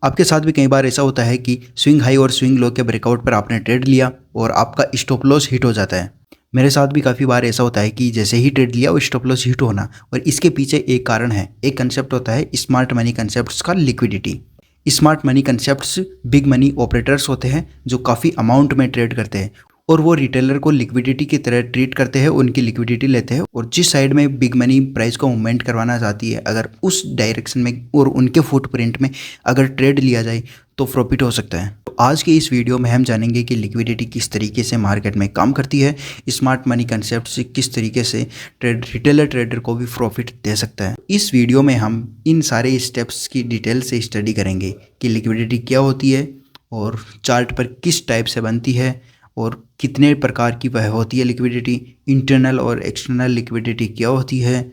आपके साथ भी कई बार ऐसा होता है कि स्विंग हाई और स्विंग लो के ब्रेकआउट पर आपने ट्रेड लिया और आपका स्टॉप लॉस हिट हो जाता है। मेरे साथ भी काफ़ी बार ऐसा होता है कि जैसे ही ट्रेड लिया वो स्टॉप लॉस हिट होना, और इसके पीछे एक कारण है, एक कंसेप्ट होता है स्मार्ट मनी कंसेप्ट का, liquidity. Smart money concepts big money operators होते हैं जो काफ़ी अमाउंट में ट्रेड करते हैं और वो रिटेलर को लिक्विडिटी की तरह ट्रीट करते हैं, उनकी लिक्विडिटी लेते हैं और जिस साइड में बिग मनी प्राइस को मूवमेंट करवाना चाहती है, अगर उस डायरेक्शन में और उनके फुटप्रिंट में अगर ट्रेड लिया जाए तो प्रॉफिट हो सकता है। तो आज के इस वीडियो में हम जानेंगे कि लिक्विडिटी किस तरीके से मार्केट में काम करती है, स्मार्ट मनी कंसेप्ट से किस तरीके से रिटेलर ट्रेडर को भी प्रॉफिट दे सकता है। इस वीडियो में हम इन सारे स्टेप्स की डिटेल से स्टडी करेंगे कि लिक्विडिटी क्या होती है और चार्ट पर किस टाइप से बनती है और कितने प्रकार की वह होती है लिक्विडिटी, इंटरनल और एक्सटर्नल लिक्विडिटी क्या होती है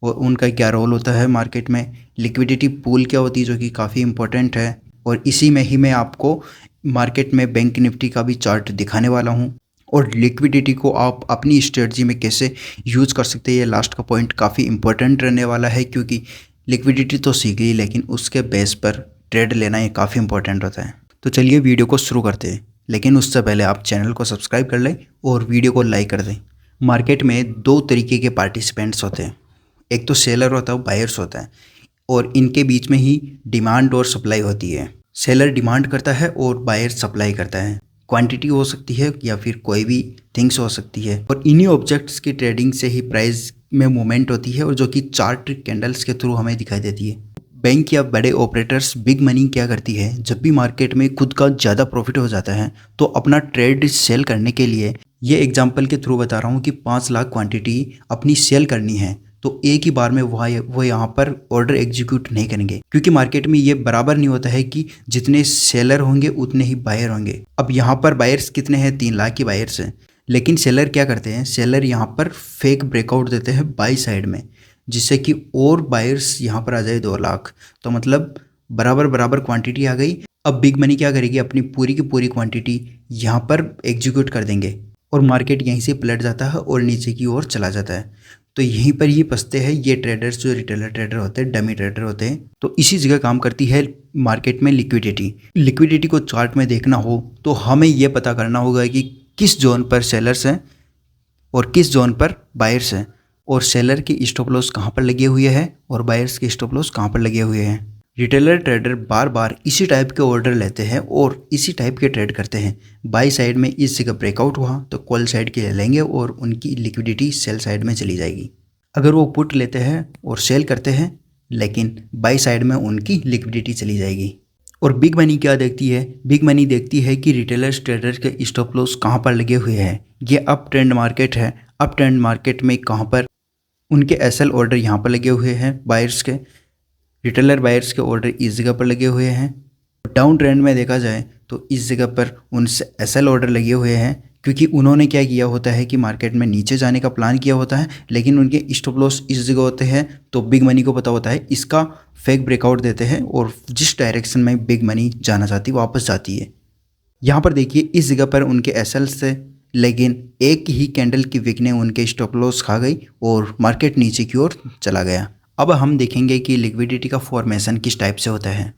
और उनका क्या रोल होता है मार्केट में, लिक्विडिटी पूल क्या होती है जो कि काफ़ी इंपॉर्टेंट है, और इसी में ही मैं आपको मार्केट में बैंक निफ्टी का भी चार्ट दिखाने वाला हूं और लिक्विडिटी को आप अपनी स्ट्रेटजी में कैसे यूज़ कर सकते हैं। ये लास्ट का पॉइंट काफ़ी इंपॉर्टेंट रहने वाला है क्योंकि लिक्विडिटी तो सीख ली लेकिन उसके बेस पर ट्रेड लेना ये काफ़ी इंपॉर्टेंट होता है। तो चलिए वीडियो को शुरू करते हैं, लेकिन उससे पहले आप चैनल को सब्सक्राइब कर लें और वीडियो को लाइक कर दें। मार्केट में दो तरीके के पार्टिसिपेंट्स होते हैं, एक तो सेलर होता है, बायर्स होता है, और इनके बीच में ही डिमांड और सप्लाई होती है। सेलर डिमांड करता है और बायर सप्लाई करता है। क्वांटिटी हो सकती है या फिर कोई भी थिंग्स हो सकती है, और इन्हीं ऑब्जेक्ट्स की ट्रेडिंग से ही प्राइस में मूवमेंट होती है और जो कि चार्ट कैंडल्स के थ्रू हमें दिखाई देती है। बैंक या बड़े ऑपरेटर्स बिग मनी क्या करती है, जब भी मार्केट में खुद का ज़्यादा प्रॉफिट हो जाता है तो अपना ट्रेड सेल करने के लिए, ये एग्जांपल के थ्रू बता रहा हूँ कि 5 लाख क्वांटिटी अपनी सेल करनी है तो एक ही बार में वो यहाँ पर ऑर्डर एग्जीक्यूट नहीं करेंगे, क्योंकि मार्केट में ये बराबर नहीं होता है कि जितने सेलर होंगे उतने ही बायर होंगे। अब यहाँ पर बायर्स कितने हैं, 3 लाख की बायर्स हैं, लेकिन सेलर क्या करते हैं, सेलर यहाँ पर फेक ब्रेकआउट देते हैं बाई साइड में, जिससे कि और बायर्स यहाँ पर आ जाए 2 लाख, तो मतलब बराबर बराबर क्वांटिटी आ गई। अब बिग मनी क्या करेगी, अपनी पूरी की पूरी क्वांटिटी यहाँ पर एग्जीक्यूट कर देंगे और मार्केट यहीं से पलट जाता है और नीचे की ओर चला जाता है। तो यहीं पर ही फंसते हैं ये ट्रेडर्स जो रिटेलर ट्रेडर होते हैं, डमी ट्रेडर होते हैं। तो इसी जगह काम करती है मार्केट में लिक्विडिटी। लिक्विडिटी को चार्ट में देखना हो तो हमें ये पता करना होगा कि किस जोन पर सेलर्स हैं और किस जोन पर बायर्स हैं, और सेलर के स्टॉप लॉस कहाँ पर लगे हुए हैं और बायर्स के स्टॉप लॉस कहाँ पर लगे हुए हैं। रिटेलर ट्रेडर बार बार इसी टाइप के ऑर्डर लेते हैं और इसी टाइप के ट्रेड करते हैं। बाई साइड में इस जगह ब्रेकआउट हुआ तो कॉल साइड के लिए लेंगे और उनकी लिक्विडिटी सेल साइड में चली जाएगी। अगर वो पुट लेते हैं और सेल करते हैं लेकिन बाई साइड में उनकी लिक्विडिटी चली जाएगी। और बिग मनी क्या देखती है, बिग मनी देखती है कि रिटेलर्स ट्रेडर्स के स्टॉप लॉस कहाँ पर लगे हुए हैं। ये अप ट्रेंड मार्केट है, अप ट्रेंड मार्केट में कहाँ पर उनके एसएल ऑर्डर यहाँ पर लगे हुए हैं, बायर्स के रिटेलर बायर्स के ऑर्डर इस जगह पर लगे हुए हैं। डाउन ट्रेंड में देखा जाए तो इस जगह पर उनसे एसएल ऑर्डर लगे हुए हैं, क्योंकि उन्होंने क्या किया होता है कि मार्केट में नीचे जाने का प्लान किया होता है लेकिन उनके स्टॉप लॉस इस जगह होते हैं। तो बिग मनी को पता होता है इसका फेक ब्रेकआउट देते हैं और जिस डायरेक्शन में बिग मनी जाना चाहती है वापस जाती है। यहाँ पर देखिए इस जगह पर उनके एसएल से, लेकिन एक ही कैंडल की विक ने उनके स्टॉप लॉस खा गई और मार्केट नीचे की ओर चला गया। अब हम देखेंगे कि लिक्विडिटी का फॉर्मेशन किस टाइप से होता है।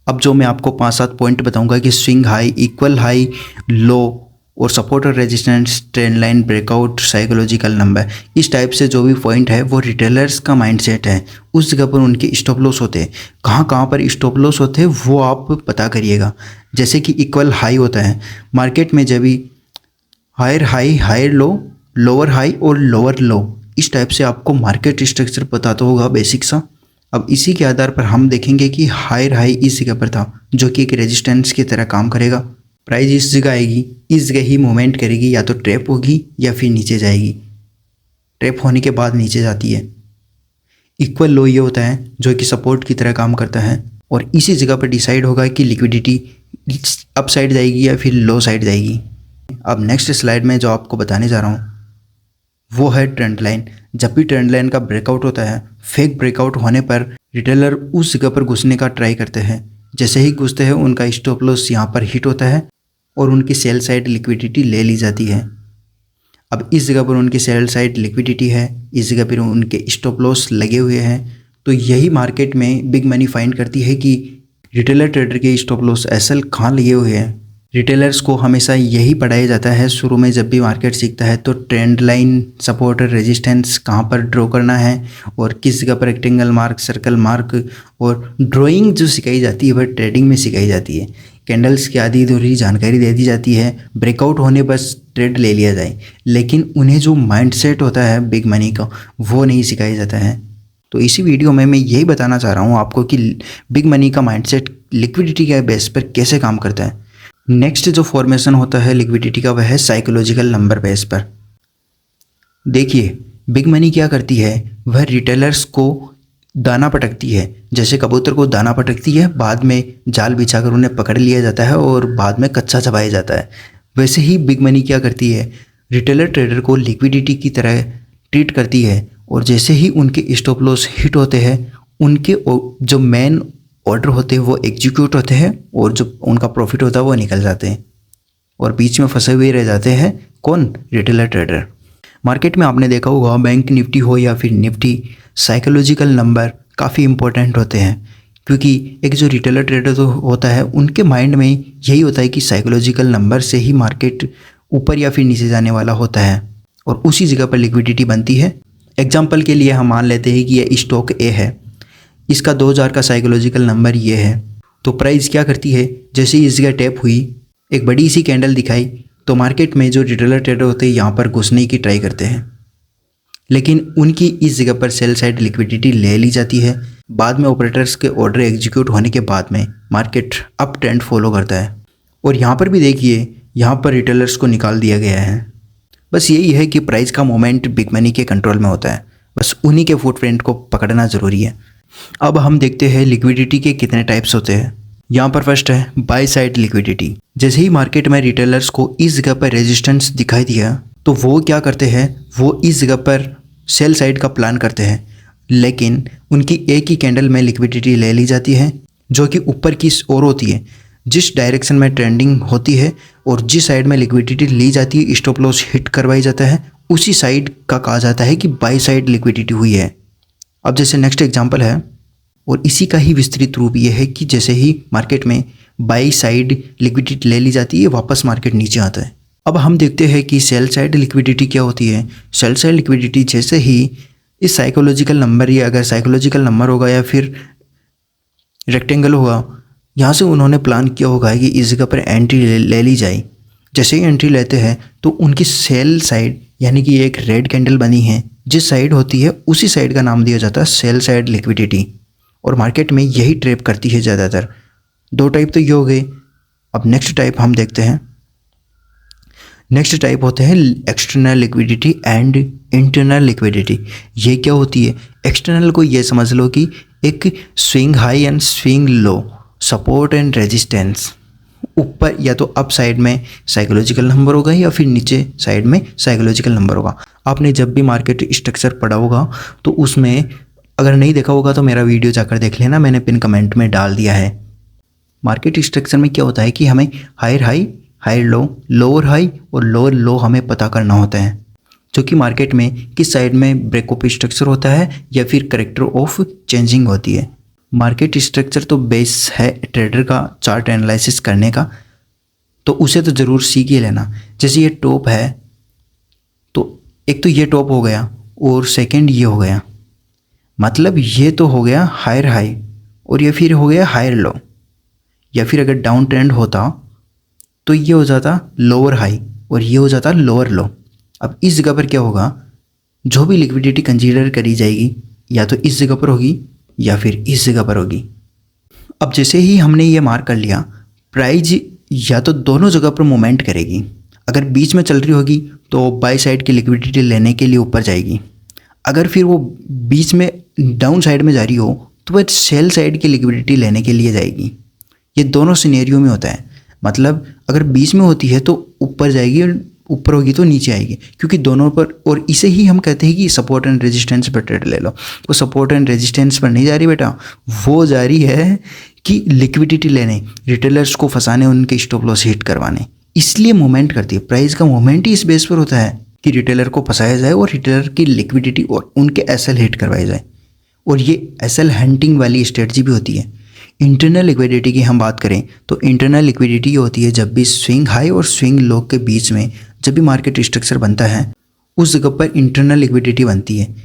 अब जो मैं आपको 5-7 पॉइंट बताऊंगा कि स्विंग हाई, इक्वल हाई, लो और सपोर्ट और resistance, trend line, breakout, psychological number, इस टाइप से जो भी पॉइंट है वो रिटेलर्स का माइंडसेट है। उस जगह पर उनके स्टॉप लॉस होते हैं। कहाँ कहाँ पर स्टॉप लॉस होते हैं वो आप पता करिएगा। जैसे कि इक्वल हाई होता है मार्केट में, जब भी higher high, higher low, lower high और लोअर लो, इस टाइप से आपको मार्केट स्ट्रक्चर पता तो होगा बेसिक सा। अब इसी के आधार पर हम देखेंगे कि हायर हाई इस जगह पर था जो कि एक रेजिस्टेंस की तरह काम करेगा। प्राइस इस जगह आएगी, इस जगह ही मूवमेंट करेगी, या तो ट्रैप होगी या फिर नीचे जाएगी। ट्रैप होने के बाद नीचे जाती है। इक्वल लो ये होता है जो कि सपोर्ट की तरह काम करता है और इसी जगह पर डिसाइड होगा कि लिक्विडिटी अप साइड जाएगी या फिर लो साइड जाएगी। अब नेक्स्ट स्लाइड में जो आपको बताने जा रहा हूँ वो है ट्रेंड लाइन। जब भी ट्रेंड लाइन का ब्रेकआउट होता है, फेक ब्रेकआउट होने पर रिटेलर उस जगह पर घुसने का ट्राई करते हैं। जैसे ही घुसते हैं उनका स्टॉप लॉस यहाँ पर हिट होता है और उनकी सेल साइड लिक्विडिटी ले ली जाती है। अब इस जगह पर उनकी सेल साइड लिक्विडिटी है, इस जगह पर उनके स्टॉप लॉस लगे हुए हैं। तो यही मार्केट में बिग मनी फाइंड करती है कि रिटेलर ट्रेडर के स्टॉप लॉस एसएल कहाँ लगे हुए हैं? रिटेलर्स को हमेशा यही पढ़ाया जाता है शुरू में जब भी मार्केट सीखता है, तो ट्रेंड लाइन, सपोर्ट और रेजिस्टेंस कहाँ पर ड्रॉ करना है और किस जगह पर रेक्टेंगल मार्क, सर्कल मार्क, और ड्राइंग जो सिखाई जाती है वह ट्रेडिंग में सिखाई जाती है। कैंडल्स की आधी अधूरी जानकारी दे दी जाती है, ब्रेकआउट होने बस ट्रेड ले लिया जाए, लेकिन उन्हें जो माइंडसेट होता है बिग मनी का वो नहीं सिखाया जाता है। तो इसी वीडियो में मैं यही बताना चाह रहा हूँ आपको कि बिग मनी का माइंडसेट लिक्विडिटी के बेस पर कैसे काम करता है। नेक्स्ट जो फॉर्मेशन होता है लिक्विडिटी का वह है साइकोलॉजिकल नंबर बेस पर। देखिए बिग मनी क्या करती है, वह रिटेलर्स को दाना पटकती है, जैसे कबूतर को दाना पटकती है, बाद में जाल बिछाकर उन्हें पकड़ लिया जाता है और बाद में कच्चा चबाया जाता है। वैसे ही बिग मनी क्या करती है, रिटेलर ट्रेडर को लिक्विडिटी की तरह ट्रीट करती है, और जैसे ही उनके स्टॉप लॉस हिट होते हैं उनके जो मेन ऑर्डर होते हैं वो एग्जीक्यूट होते हैं और जो उनका प्रॉफिट होता है वो निकल जाते हैं, और बीच में फंसे हुए रह जाते हैं कौन? Retailer trader. मार्केट में आपने देखा होगा बैंक निफ्टी हो या फिर निफ्टी, साइकोलॉजिकल नंबर काफ़ी इंपॉर्टेंट होते हैं, क्योंकि एक जो रिटेलर ट्रेडर तो होता है उनके माइंड में यही होता है कि साइकोलॉजिकल नंबर से ही मार्केट ऊपर या फिर नीचे जाने वाला होता है और उसी जगह पर लिक्विडिटी बनती है। एग्जाम्पल के लिए हम मान लेते हैं कि यह स्टॉक ए है, इसका 2000 का साइकोलॉजिकल नंबर ये है, तो प्राइस क्या करती है, जैसे ही इस जगह टैप हुई, एक बड़ी सी कैंडल दिखाई, तो मार्केट में जो रिटेलर ट्रेडर होते हैं यहाँ पर घुसने की ट्राई करते हैं, लेकिन उनकी इस जगह पर सेल साइड लिक्विडिटी ले ली जाती है। बाद में ऑपरेटर्स के ऑर्डर एग्जीक्यूट होने के बाद में मार्केट अप ट्रेंड फॉलो करता है, और यहाँ पर भी देखिए यहाँ पर रिटेलर्स को निकाल दिया गया है। बस यही है कि प्राइस का मोमेंट बिग मनी के कंट्रोल में होता है, बस उन्हीं के फुटप्रिंट को पकड़ना ज़रूरी है। अब हम देखते हैं लिक्विडिटी के कितने टाइप्स होते हैं। यहाँ पर फर्स्ट है बाय साइड लिक्विडिटी। जैसे ही मार्केट में रिटेलर्स को इस जगह पर रेजिस्टेंस दिखाई दिया तो वो क्या करते हैं, वो इस जगह पर सेल साइड का प्लान करते हैं, लेकिन उनकी एक ही कैंडल में लिक्विडिटी ले ली जाती है जो कि ऊपर की ओर होती है, जिस डायरेक्शन में ट्रेंडिंग होती है और जिस साइड में लिक्विडिटी ली जाती है, स्टॉप लॉस हिट करवाई जाता है, उसी साइड का कहा जाता है कि बाय साइड लिक्विडिटी हुई है। अब जैसे नेक्स्ट एग्जांपल है, और इसी का ही विस्तृत रूप ये है कि जैसे ही मार्केट में बाई साइड लिक्विडिटी ले ली जाती है, वापस मार्केट नीचे आता है। अब हम देखते हैं कि सेल साइड लिक्विडिटी क्या होती है। सेल साइड लिक्विडिटी जैसे ही इस साइकोलॉजिकल नंबर, या अगर साइकोलॉजिकल नंबर होगा या फिर रेक्टेंगल होगा, यहाँ से उन्होंने प्लान किया होगा कि इस जगह पर एंट्री ले ली जाए। जैसे ही एंट्री लेते हैं तो उनकी सेल साइड, यानी कि एक रेड कैंडल बनी है, जिस साइड होती है उसी साइड का नाम दिया जाता है सेल साइड लिक्विडिटी, और मार्केट में यही ट्रेप करती है ज़्यादातर। दो टाइप तो ये हो गए। अब नेक्स्ट टाइप हम देखते हैं। नेक्स्ट टाइप होते हैं external liquidity and internal liquidity. ये क्या होती है? एक्सटर्नल को ये समझ लो कि एक swing high and swing low, support and resistance, ऊपर या तो अप साइड में साइकोलॉजिकल नंबर होगा या फिर नीचे साइड में साइकोलॉजिकल नंबर होगा। आपने जब भी मार्केट स्ट्रक्चर पढ़ा होगा तो उसमें, अगर नहीं देखा होगा तो मेरा वीडियो जाकर देख लेना, मैंने पिन कमेंट में डाल दिया है। मार्केट स्ट्रक्चर में क्या होता है कि हमें higher high, higher low, lower high और लोअर लो हमें पता करना होता है, जो कि मार्केट में किस साइड में ब्रेकअप स्ट्रक्चर होता है या फिर करेक्टर ऑफ चेंजिंग होती है। मार्केट स्ट्रक्चर तो बेस है ट्रेडर का चार्ट एनालिसिस करने का, तो उसे तो ज़रूर सीख ही लेना। जैसे ये टॉप है तो एक तो ये टॉप हो गया और सेकंड ये हो गया, मतलब ये तो हो गया हायर हाई और ये फिर हो गया हायर लो, या फिर अगर डाउन ट्रेंड होता तो ये हो जाता लोअर हाई और ये हो जाता लोअर लो। अब इस जगह पर क्या होगा, जो भी लिक्विडिटी कंसीडर करी जाएगी या तो इस जगह पर होगी या फिर इस जगह पर होगी। अब जैसे ही हमने ये मार्क कर लिया, प्राइस या तो दोनों जगह पर मूवमेंट करेगी। अगर बीच में चल रही होगी तो बाय साइड की लिक्विडिटी लेने के लिए ऊपर जाएगी, अगर फिर वो बीच में डाउन साइड में जा रही हो तो वह सेल साइड की लिक्विडिटी लेने के लिए जाएगी। ये दोनों सिनेरियो में होता है, मतलब अगर बीच में होती है तो ऊपर जाएगी और ऊपर होगी तो नीचे आएगी, क्योंकि दोनों पर। और इसे ही हम कहते हैं कि सपोर्ट एंड रेजिस्टेंस पर ट्रेड ले लो। वो सपोर्ट एंड रेजिस्टेंस पर नहीं जा रही बेटा, वो जा रही है कि लिक्विडिटी लेने, रिटेलर्स को फंसाने, उनके स्टॉप लॉस हिट करवाने, इसलिए मूवमेंट करती है। प्राइस का मूवमेंट ही इस बेस पर होता है कि रिटेलर को फंसाया जाए और रिटेलर की लिक्विडिटी और उनके एसएल हिट करवाए जाए। और ये एसएल हंटिंग वाली स्ट्रेटजी भी होती है। इंटरनल लिक्विडिटी की हम बात करें तो इंटरनल लिक्विडिटी होती है जब भी स्विंग हाई और स्विंग लो के बीच में जब भी मार्केट स्ट्रक्चर बनता है उस जगह पर इंटरनल लिक्विडिटी बनती है।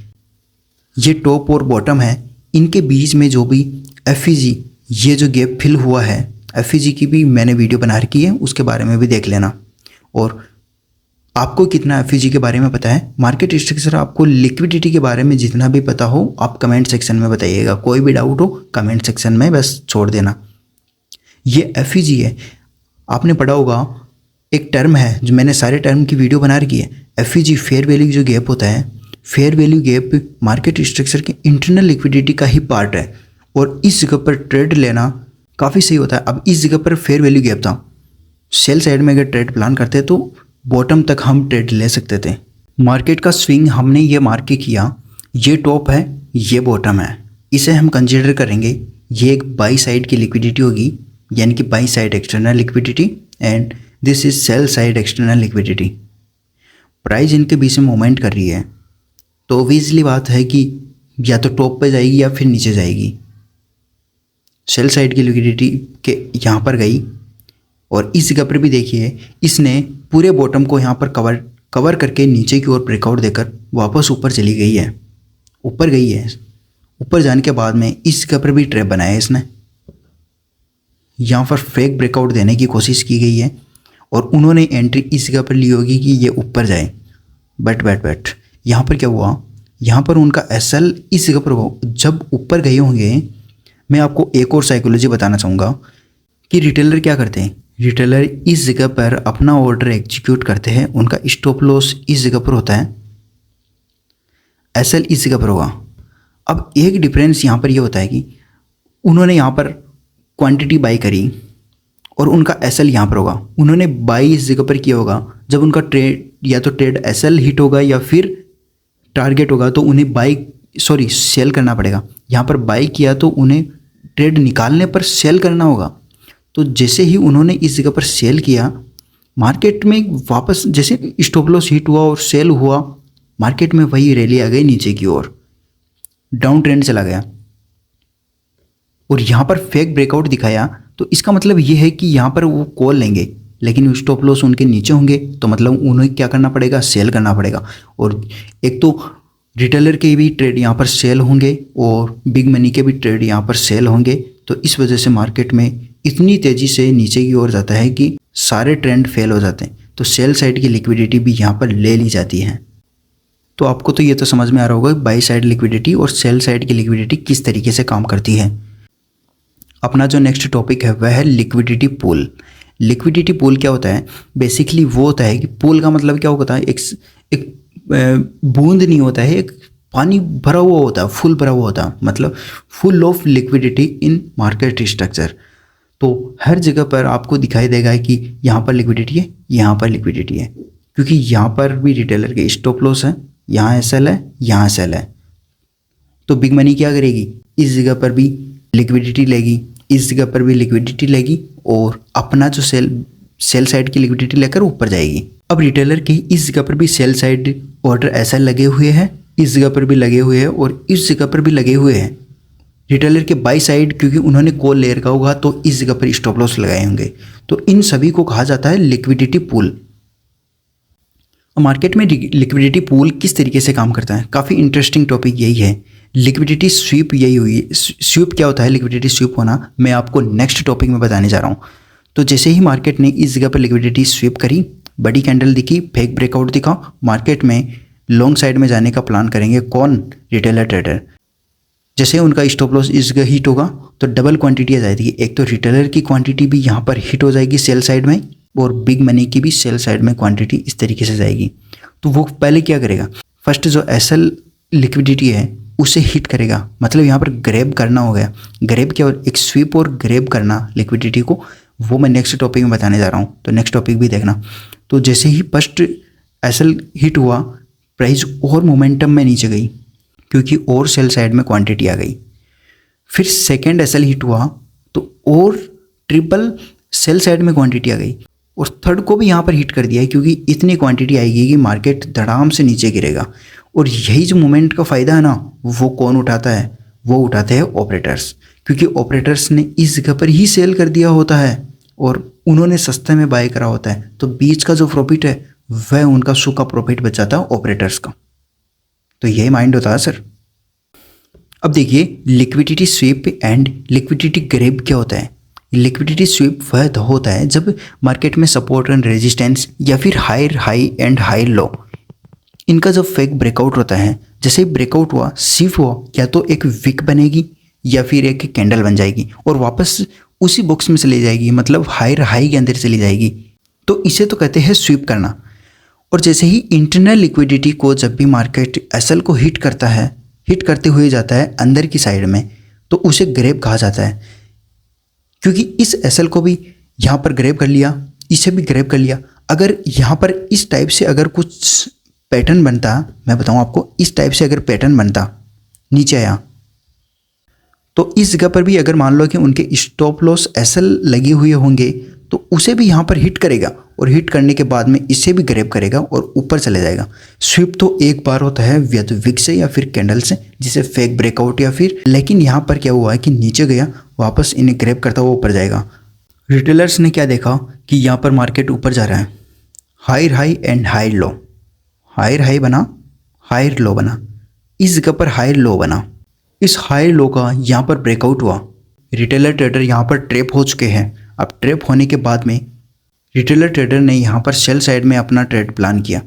ये टॉप और बॉटम है, इनके बीच में जो भी एफईजी ये जो गैप फिल हुआ है, एफईजी की भी मैंने वीडियो बना रखी है, उसके बारे में भी देख लेना। और आपको कितना एफईजी के बारे में पता है, मार्केट स्ट्रक्चर आपको लिक्विडिटी के बारे में जितना भी पता हो आप कमेंट सेक्शन में बताइएगा। कोई भी डाउट हो कमेंट सेक्शन में बस छोड़ देना। ये एफईजी है, आपने पढ़ा होगा, एक टर्म है जो मैंने सारे टर्म की वीडियो बना रखी है। एफईजी फेयर वैल्यू जो गैप होता है, fair value gap market structure के इंटरनल लिक्विडिटी का ही पार्ट है और इस जगह पर ट्रेड लेना काफ़ी सही होता है। अब इस जगह पर फेयर वैल्यू गैप था, सेल साइड में अगर ट्रेड प्लान करते तो बॉटम तक हम ट्रेड ले सकते थे। मार्केट का स्विंग हमने ये मार्क किया, ये टॉप है ये बॉटम है, इसे हम कंसीडर करेंगे ये एक बाई साइड की लिक्विडिटी होगी, यानी कि by side external liquidity and this is sell side external liquidity. Price इनके बीच में मूवमेंट कर रही है तो ऑब्वियसली बात है कि या तो टॉप पे जाएगी या फिर नीचे जाएगी। सेल साइड की लिक्विडिटी के यहाँ पर गई और इस जगह पर भी देखिए इसने पूरे बॉटम को यहाँ पर कवर करके नीचे की ओर ब्रेकआउट देकर वापस ऊपर चली गई है, ऊपर गई है। ऊपर जाने के बाद में इस जगह पर भी ट्रैप बनाया है इसने, यहाँ पर फेक ब्रेकआउट देने की कोशिश की गई है और उन्होंने एंट्री इस जगह पर ली होगी कि ये ऊपर जाए। बट यहाँ पर क्या हुआ, यहाँ पर उनका एसएल इस जगह पर जब ऊपर गए होंगे। मैं आपको एक और साइकोलॉजी बताना चाहूँगा कि रिटेलर क्या करते हैं, रिटेलर इस जगह पर अपना ऑर्डर एग्जीक्यूट करते हैं, उनका स्टॉप लॉस इस जगह पर होता है, एसएल इस जगह पर होगा। अब एक डिफरेंस यहाँ पर ये होता है कि उन्होंने यहाँ पर क्वांटिटी बाई करी और उनका एसएल यहाँ पर होगा। उन्होंने बाई इस जगह पर किया होगा, जब उनका ट्रेड या तो ट्रेड एसएल हिट होगा या फिर टारगेट होगा तो उन्हें सेल करना पड़ेगा। यहाँ पर बाई किया तो उन्हें ट्रेड निकालने पर सेल करना होगा। तो जैसे ही उन्होंने इस जगह पर सेल किया, मार्केट में वापस जैसे स्टॉप लॉस हिट हुआ और सेल हुआ, मार्केट में वही रैली आ गई नीचे की ओर, डाउन ट्रेंड चला गया और यहाँ पर फेक ब्रेकआउट दिखाया। तो इसका मतलब ये है कि यहाँ पर वो कॉल लेंगे लेकिन स्टॉप लॉस उनके नीचे होंगे, तो मतलब उन्हें क्या करना पड़ेगा, सेल करना पड़ेगा। और एक तो रिटेलर के भी ट्रेड यहाँ पर सेल होंगे और बिग मनी के भी ट्रेड यहाँ पर सेल होंगे। तो इस वजह से मार्केट में इतनी तेज़ी से नीचे की ओर जाता है कि सारे ट्रेंड फेल हो जाते हैं। तो सेल साइड की लिक्विडिटी भी यहाँ पर ले ली जाती है। तो आपको तो ये तो समझ में आ रहा होगा बाई साइड लिक्विडिटी और सेल साइड की लिक्विडिटी किस तरीके से काम करती है। अपना जो नेक्स्ट टॉपिक है वह है लिक्विडिटी पूल। लिक्विडिटी पूल क्या होता है, बेसिकली वो होता है कि पूल का मतलब क्या होता है, एक बूंद नहीं होता है, एक पानी भरा हुआ होता है, फुल भरा हुआ होता है, मतलब full of liquidity in market structure. तो हर जगह पर आपको दिखाई देगा कि यहाँ पर लिक्विडिटी है, यहाँ पर लिक्विडिटी है, क्योंकि यहाँ पर भी रिटेलर के स्टॉप लॉस है, यहाँ एसएल है, यहाँ सेल है। तो बिग मनी क्या करेगी, इस जगह पर भी लिक्विडिटी लेगी, इस जगह पर भी लिक्विडिटी लेगी और अपना जो सेल साइड की लिक्विडिटी लेकर ऊपर जाएगी। अब रिटेलर की इस जगह पर भी सेल साइड ऑर्डर ऐसा लगे हुए हैं, इस जगह पर भी लगे हुए हैं और इस जगह पर भी लगे हुए हैं। रिटेलर के बाई साइड क्योंकि उन्होंने कॉल ले रखा होगा तो इस जगह पर स्टॉप लॉस लगाए होंगे। तो इन सभी को कहा जाता है लिक्विडिटी पूल। मार्केट में लिक्विडिटी पूल किस तरीके से काम करता है, काफ़ी इंटरेस्टिंग टॉपिक यही है। लिक्विडिटी स्वीप यही हुई। स्वीप क्या होता है, लिक्विडिटी स्वीप होना, मैं आपको नेक्स्ट टॉपिक में बताने जा रहा हूँ। तो जैसे ही मार्केट ने इस जगह पर लिक्विडिटी स्वीप करी, बड़ी कैंडल दिखी, फेक ब्रेकआउट दिखा, मार्केट में लॉन्ग साइड में जाने का प्लान करेंगे कौन, रिटेलर ट्रेडर। जैसे उनका स्टॉप लॉस इस जगह हिट होगा तो डबल क्वांटिटी आ जाएगी। एक तो रिटेलर की क्वांटिटी भी यहाँ पर हिट हो जाएगी सेल साइड में और बिग मनी की भी सेल साइड में क्वांटिटी इस तरीके से जाएगी। तो वो पहले क्या करेगा, फर्स्ट जो एसएल लिक्विडिटी है उसे हिट करेगा, मतलब यहाँ पर ग्रैब करना हो गया। ग्रैब क्या, एक स्वीप और ग्रैब करना लिक्विडिटी को, वो मैं नेक्स्ट टॉपिक में बताने जा रहा हूँ, तो नेक्स्ट टॉपिक भी देखना। तो जैसे ही फर्स्ट एसएल हिट हुआ, प्राइस और मोमेंटम में नीचे गई क्योंकि और सेल साइड में क्वांटिटी आ गई। फिर सेकेंड एसएल हिट हुआ तो और ट्रिपल सेल साइड में क्वांटिटी आ गई और थर्ड को भी यहाँ पर हिट कर दिया है क्योंकि इतनी क्वांटिटी आएगी कि मार्केट धड़ाम से नीचे गिरेगा। और यही जो मोमेंट का फ़ायदा है ना, वो कौन उठाता है, वो उठाते हैं ऑपरेटर्स, क्योंकि ऑपरेटर्स ने इस जगह पर ही सेल कर दिया होता है और उन्होंने सस्ते में बाय करा होता है, तो बीच का जो प्रॉफिट है वह उनका सूखा प्रॉफिट बच जाता है ऑपरेटर्स का। तो यही माइंड होता है सर। अब देखिए liquidity SVEEP and liquidity grab क्या होता है। लिक्विडिटी स्वीप वह होता है जब मार्केट में सपोर्ट एंड रेजिस्टेंस या फिर higher high and higher low, इनका जब फेक ब्रेकआउट होता है, जैसे ही ब्रेकआउट हुआ स्वीप हुआ, या तो एक विक बनेगी या फिर एक कैंडल बन जाएगी और वापस उसी बॉक्स में चली जाएगी, मतलब हायर हाई के अंदर चली जाएगी। तो इसे तो कहते हैं स्वीप करना। और जैसे ही इंटरनल लिक्विडिटी को जब भी मार्केट एसएल को हिट करता है, हिट करते हुए जाता है अंदर की साइड में, तो उसे ग्रैब कहा जाता है। क्योंकि इस एसएल को भी यहाँ पर ग्रैब कर लिया, इसे भी ग्रैब कर लिया। अगर यहाँ पर इस टाइप से अगर कुछ पैटर्न बनता, मैं बताऊँ आपको, इस टाइप से अगर पैटर्न बनता नीचे आया, तो इस जगह पर भी अगर मान लो कि उनके स्टॉप लॉस एसएल लगे हुए होंगे, तो उसे भी यहाँ पर हिट करेगा और हिट करने के बाद में इसे भी ग्रैब करेगा और ऊपर चले जाएगा। स्वीप तो एक बार होता है या तो विक से या फिर कैंडल से, जिसे फेक ब्रेकआउट या फिर, लेकिन यहाँ पर क्या हुआ है कि नीचे गया, वापस इन्हें ग्रैब करता हुआ ऊपर जाएगा। रिटेलर्स ने क्या देखा कि यहाँ पर मार्केट ऊपर जा रहा है, higher high and higher low, higher high बना, हायर लो बना, इस जगह पर हायर लो बना। इस हाई लो का यहाँ पर ब्रेकआउट हुआ, रिटेलर ट्रेडर यहाँ पर ट्रैप हो चुके हैं। अब ट्रैप होने के बाद में रिटेलर ट्रेडर ने यहाँ पर सेल साइड में अपना ट्रेड प्लान किया।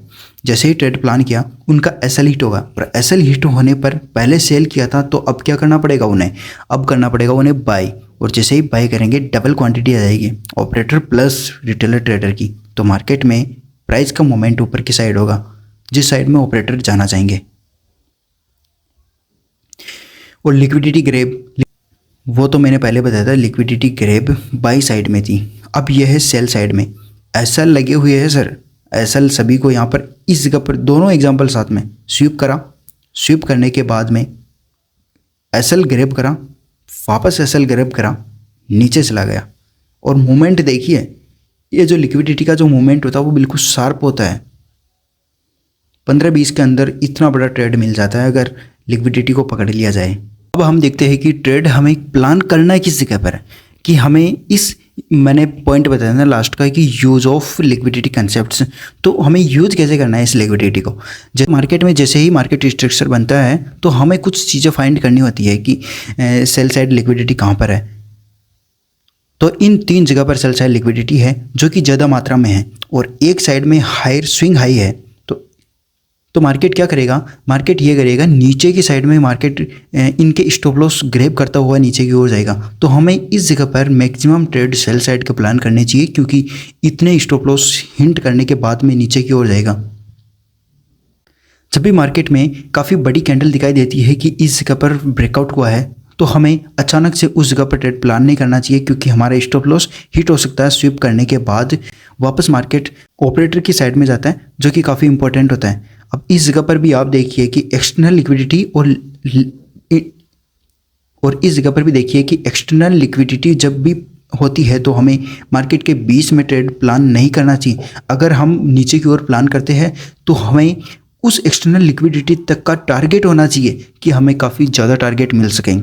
जैसे ही ट्रेड प्लान किया, उनका एसएल हिट होगा, और एसएल हिट होने पर पहले सेल किया था, तो अब क्या करना पड़ेगा उन्हें, अब करना पड़ेगा उन्हें बाय। और जैसे ही बाय करेंगे डबल क्वांटिटी आ जाएगी ऑपरेटर प्लस रिटेलर ट्रेडर की, तो मार्केट में प्राइस का मोमेंट ऊपर की साइड होगा, जिस साइड में ऑपरेटर जाना चाहेंगे। और लिक्विडिटी ग्रैब, वो तो मैंने पहले बताया था, लिक्विडिटी ग्रैब बाई साइड में थी। अब यह है सेल साइड में, एसएल लगे हुए हैं सर, एसएल सभी को यहाँ पर इस जगह पर, दोनों एग्जांपल साथ में, स्वीप करा, स्वीप करने के बाद में एसएल ग्रैब करा, वापस एसएल ग्रैब करा, नीचे चला गया। और मूवमेंट देखिए, ये जो लिक्विडिटी का जो मूवमेंट होता है वो बिल्कुल शार्प होता है। 15-20 के अंदर इतना बड़ा ट्रेड मिल जाता है अगर लिक्विडिटी को पकड़ लिया जाए। अब हम देखते हैं कि ट्रेड हमें प्लान करना है किस जगह पर, कि हमें इस, मैंने पॉइंट बताया ना लास्ट का कि यूज ऑफ लिक्विडिटी कंसेप्ट्स, तो हमें यूज कैसे करना है इस लिक्विडिटी को। जब मार्केट में जैसे ही मार्केट स्ट्रक्चर बनता है, तो हमें कुछ चीज़ें फाइंड करनी होती है कि सेल साइड लिक्विडिटी कहाँ पर है। तो इन 3 जगह पर सेल साइड लिक्विडिटी है जो कि ज़्यादा मात्रा में है, और एक साइड में हायर स्विंग हाई है। तो मार्केट क्या करेगा, मार्केट ये करेगा, नीचे की साइड में मार्केट इनके स्टॉप लॉस ग्रैब करता हुआ नीचे की ओर जाएगा। तो हमें इस जगह पर मैक्सिमम ट्रेड सेल साइड का प्लान करने चाहिए, क्योंकि इतने स्टॉप लॉस हिंट करने के बाद में नीचे की ओर जाएगा। जब भी मार्केट में काफ़ी बड़ी कैंडल दिखाई देती है कि इस जगह पर ब्रेकआउट हुआ है, तो हमें अचानक से उस जगह पर ट्रेड प्लान नहीं करना चाहिए, क्योंकि हमारा स्टॉप लॉस हिट हो सकता है। स्वीप करने के बाद वापस मार्केट ऑपरेटर की साइड में जाता है, जो कि काफ़ी इंपॉर्टेंट होता है। अब इस जगह पर भी आप देखिए कि एक्सटर्नल लिक्विडिटी और इस जगह पर भी देखिए कि एक्सटर्नल लिक्विडिटी जब भी होती है, तो हमें मार्केट के बीच में ट्रेड प्लान नहीं करना चाहिए। अगर हम नीचे की ओर प्लान करते हैं, तो हमें उस एक्सटर्नल लिक्विडिटी तक का टारगेट होना चाहिए कि हमें काफ़ी ज़्यादा टारगेट मिल सकें।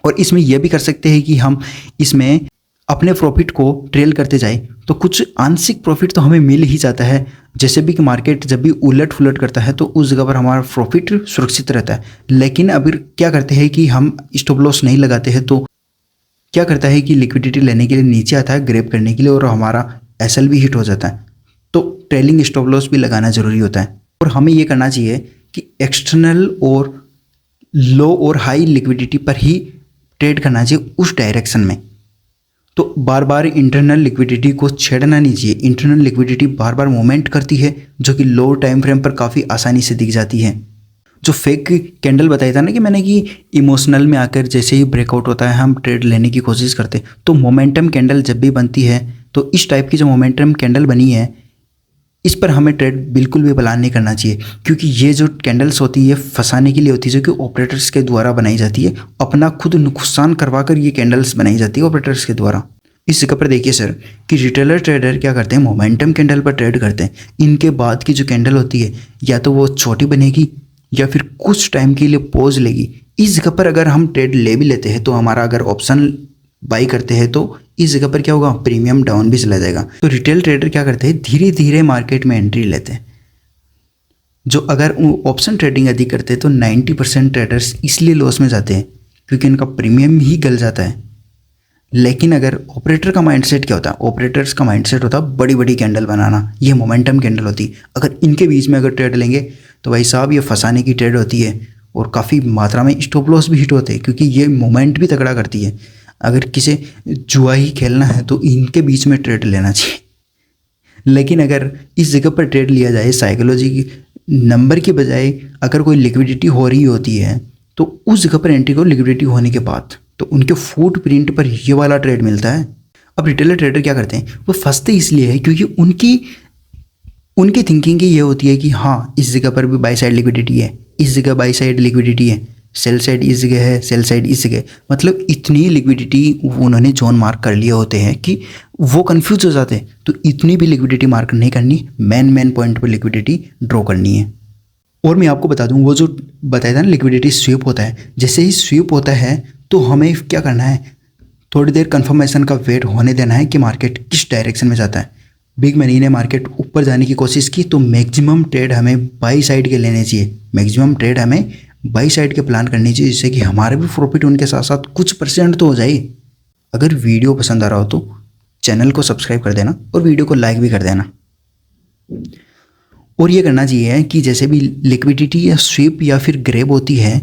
और इसमें यह भी कर सकते हैं कि हम इसमें अपने प्रॉफिट को ट्रेल करते जाए, तो कुछ आंशिक प्रॉफिट तो हमें मिल ही जाता है। जैसे भी कि मार्केट जब भी उलट फुलट करता है, तो उस जगह पर हमारा प्रॉफिट सुरक्षित रहता है। लेकिन अभी क्या करते हैं कि हम स्टॉप लॉस नहीं लगाते हैं, तो क्या करता है कि लिक्विडिटी लेने के लिए नीचे आता है ग्रैब करने के लिए, और हमारा एसएल भी हिट हो जाता है। तो ट्रेलिंग स्टॉप लॉस भी लगाना जरूरी होता है। और हमें ये करना चाहिए कि एक्सटर्नल और लो और हाई लिक्विडिटी पर ही ट्रेड करना चाहिए, उस डायरेक्शन में। तो बार बार इंटरनल लिक्विडिटी को छेड़ना नहीं चाहिए। इंटरनल लिक्विडिटी बार बार मूवमेंट करती है, जो कि लो टाइम फ्रेम पर काफ़ी आसानी से दिख जाती है। जो फेक कैंडल बताया था ना कि मैंने, कि इमोशनल में आकर जैसे ही ब्रेकआउट होता है हम ट्रेड लेने की कोशिश करते हैं। तो मोमेंटम कैंडल जब भी बनती है, तो इस टाइप की जो मोमेंटम कैंडल बनी है, इस पर हमें ट्रेड बिल्कुल भी प्लान नहीं करना चाहिए, क्योंकि ये जो कैंडल्स होती है फंसाने के लिए होती है, जो कि ऑपरेटर्स के द्वारा बनाई जाती है। अपना खुद नुकसान करवा कर ये कैंडल्स बनाई जाती है ऑपरेटर्स के द्वारा। इस जगह पर देखिए सर कि रिटेलर ट्रेडर क्या करते हैं, मोमेंटम कैंडल पर ट्रेड करते हैं। इनके बाद की जो कैंडल होती है, या तो वो छोटी बनेगी या फिर कुछ टाइम के लिए पॉज लेगी, इस जगह पर अगर हम ट्रेड ले भी लेते हैं तो हमारा अगर ऑप्शन बाई करते हैं तो इस जगह पर क्या होगा, प्रीमियम डाउन भी चला जाएगा। तो रिटेल ट्रेडर क्या करते हैं, धीरे धीरे मार्केट में एंट्री लेते हैं। जो अगर ऑप्शन ट्रेडिंग यदि करते हैं तो 90% ट्रेडर्स इसलिए लॉस में जाते हैं क्योंकि उनका प्रीमियम ही गल जाता है। लेकिन अगर ऑपरेटर का माइंडसेट क्या होता है, ऑपरेटर्स का माइंडसेट होता है बड़ी बड़ी कैंडल बनाना, ये मोमेंटम कैंडल होती है। अगर इनके बीच में अगर ट्रेड लेंगे तो भाई साहब ये फंसाने की ट्रेड होती है और काफ़ी मात्रा में स्टॉप लॉस भी हिट होते हैं क्योंकि ये मोमेंट भी तगड़ा करती है। अगर किसी जुआ ही खेलना है तो इनके बीच में ट्रेड लेना चाहिए। लेकिन अगर इस जगह पर ट्रेड लिया जाए साइकोलॉजी की नंबर के बजाय, अगर कोई लिक्विडिटी हो रही होती है तो उस जगह पर एंट्री को लिक्विडिटी होने के बाद तो उनके फुट प्रिंट पर ये वाला ट्रेड मिलता है। अब रिटेलर ट्रेडर क्या करते हैं, वो फंसते इसलिए है क्योंकि उनकी थिंकिंग ये होती है कि हाँ इस जगह पर भी बाई साइड लिक्विडिटी है, इस जगह बाई साइड लिक्विडिटी है, सेल साइड इस जगह है, सेल साइड इस जगह, मतलब इतनी लिक्विडिटी उन्होंने जोन मार्क कर लिए होते हैं कि वो कंफ्यूज हो जाते हैं। तो इतनी भी लिक्विडिटी मार्क नहीं करनी, मेन पॉइंट पर लिक्विडिटी ड्रॉ करनी है। और मैं आपको बता दूं, वो जो बताया था ना लिक्विडिटी स्वीप होता है, जैसे ही स्वीप होता है तो हमें क्या करना है, थोड़ी देर कंफर्मेशन का वेट होने देना है कि मार्केट किस डायरेक्शन में जाता है। बिग मनी ने मार्केट ऊपर जाने की कोशिश की तो मैक्सिमम ट्रेड हमें बाई साइड के लेने चाहिए, मैक्सिमम ट्रेड हमें बाई साइड के प्लान करनी चाहिए, जिससे कि हमारे भी प्रॉफिट उनके साथ साथ कुछ % तो हो जाए। अगर वीडियो पसंद आ रहा हो तो चैनल को सब्सक्राइब कर देना और वीडियो को लाइक भी कर देना। और ये करना चाहिए कि जैसे भी लिक्विडिटी या स्वीप या फिर ग्रैब होती है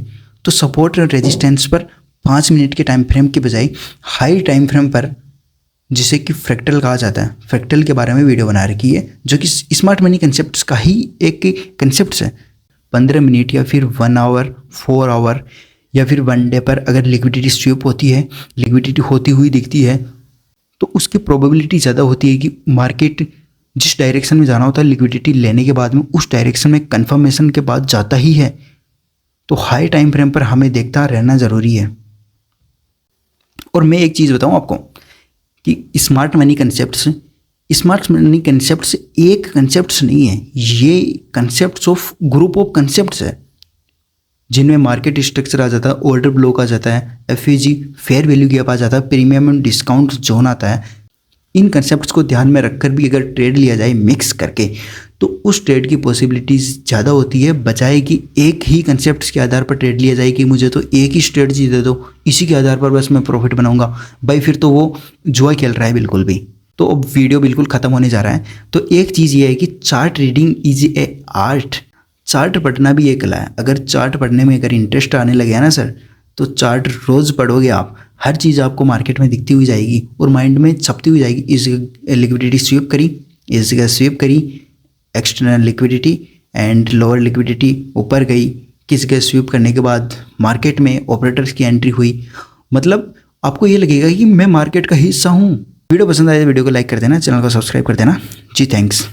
तो सपोर्ट और रेजिस्टेंस पर 5 मिनट के टाइम फ्रेम के बजाय हाई टाइम फ्रेम पर, जिसे कि फ्रैक्टल कहा जाता है, फ्रैक्टल के बारे में वीडियो बना रखी है जो कि स्मार्ट मनी कंसेप्ट का ही एक कंसेप्ट है। 15 मिनट या फिर 1 आवर 4 आवर या फिर 1 डे पर अगर लिक्विडिटी स्वीप होती है, लिक्विडिटी होती हुई दिखती है तो उसकी प्रोबेबिलिटी ज़्यादा होती है कि मार्केट जिस डायरेक्शन में जाना होता है लिक्विडिटी लेने के बाद में उस डायरेक्शन में कंफर्मेशन के बाद जाता ही है। तो हाई टाइम फ्रेम पर हमें देखता रहना ज़रूरी है। और मैं एक चीज़ बताऊं आपको कि स्मार्ट मनी कंसेप्ट्स एक कंसेप्ट्स नहीं है, ये concepts of group of concepts है जिनमें मार्केट स्ट्रक्चर आ जाता है, ऑर्डर ब्लॉक आ जाता है, एफईजी फेयर वैल्यू गैप आ जाता है, प्रीमियम एंड डिस्काउंट जोन आता है। इन कंसेप्ट्स को ध्यान में रखकर भी अगर ट्रेड लिया जाए मिक्स करके तो उस ट्रेड की पॉसिबिलिटीज़ ज़्यादा होती है, बजाय कि एक ही कंसेप्ट्स के आधार पर ट्रेड लिया जाए कि मुझे तो एक ही स्ट्रेटजी दे दो, इसी के आधार पर बस मैं प्रॉफिट बनाऊंगा। भाई फिर तो वो जुआ खेल रहा है बिल्कुल भी। तो अब वीडियो बिल्कुल ख़त्म होने जा रहा है। तो एक चीज़ ये है कि chart reading is a art, chart पढ़ना भी एक कला है। अगर चार्ट पढ़ने में अगर इंटरेस्ट आने लगे ना सर, तो चार्ट रोज़ पढ़ोगे आप, हर चीज़ आपको मार्केट में दिखती हुई जाएगी और माइंड में छपती हुई जाएगी। इस लिक्विडिटी स्वीप करी, इस जगह स्वीप करी, external liquidity and lower liquidity ऊपर गई, किस जगह स्वीप करने के बाद मार्केट में ऑपरेटर्स की एंट्री हुई। मतलब आपको ये लगेगा कि मैं मार्केट का हिस्सा हूँ। वीडियो पसंद आए तो वीडियो को लाइक कर देना, चैनल को सब्सक्राइब कर देना जी। थैंक्स।